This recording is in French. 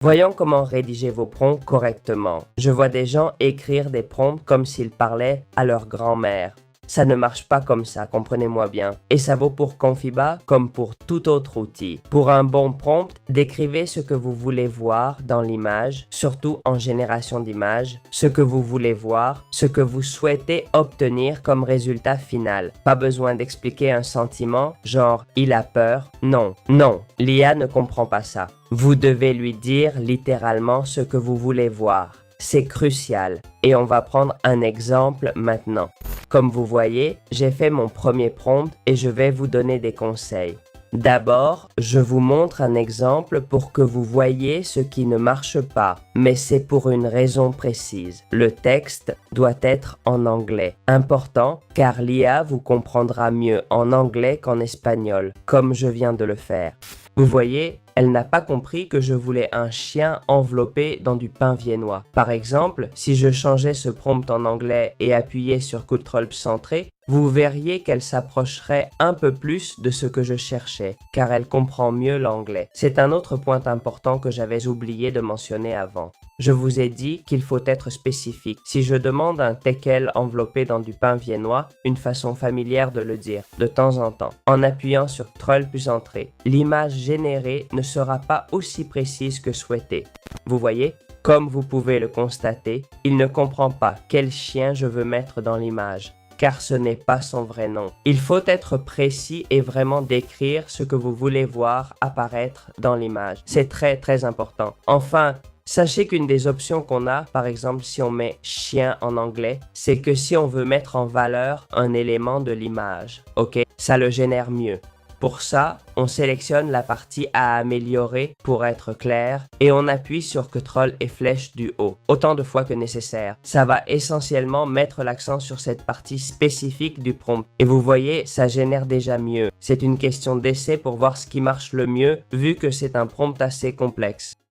Voyons comment rédiger vos prompts correctement. Je vois des gens écrire des prompts comme s'ils parlaient à leur grand-mère. Ça ne marche pas comme ça, comprenez-moi bien. Et ça vaut pour Confiba comme pour tout autre outil. Pour un bon prompt, décrivez ce que vous voulez voir dans l'image, surtout en génération d'images, ce que vous voulez voir, ce que vous souhaitez obtenir comme résultat final. Pas besoin d'expliquer un sentiment, genre « il a peur ». Non, non, l'IA ne comprend pas ça. Vous devez lui dire littéralement ce que vous voulez voir. C'est crucial. Et on va prendre un exemple maintenant. Comme vous voyez, j'ai fait mon premier prompt et je vais vous donner des conseils. D'abord, je vous montre un exemple pour que vous voyez ce qui ne marche pas, mais c'est pour une raison précise. Le texte doit être en anglais. Important, car l'IA vous comprendra mieux en anglais qu'en espagnol, comme je viens de le faire. Vous voyez, elle n'a pas compris que je voulais un chien enveloppé dans du pain viennois. Par exemple, si je changeais ce prompt en anglais et appuyais sur CTRL centré, vous verriez qu'elle s'approcherait un peu plus de ce que je cherchais, car elle comprend mieux l'anglais. C'est un autre point important que j'avais oublié de mentionner avant. Je vous ai dit qu'il faut être spécifique. Si je demande un teckel enveloppé dans du pain viennois, une façon familière de le dire, de temps en temps, en appuyant sur CTRL plus entrée, l'image générée ne sera pas aussi précise que souhaité. Vous voyez ? Comme vous pouvez le constater, il ne comprend pas quel chien je veux mettre dans l'image, car ce n'est pas son vrai nom. Il faut être précis et vraiment décrire ce que vous voulez voir apparaître dans l'image. C'est très important. Enfin, sachez qu'une des options qu'on a, par exemple si on met chien en anglais, c'est que si on veut mettre en valeur un élément de l'image, ok, ça le génère mieux. Pour ça, on sélectionne la partie à améliorer pour être clair et on appuie sur CTRL et flèche du haut, autant de fois que nécessaire. Ça va essentiellement mettre l'accent sur cette partie spécifique du prompt. Et vous voyez, ça génère déjà mieux. C'est une question d'essai pour voir ce qui marche le mieux vu que c'est un prompt assez complexe.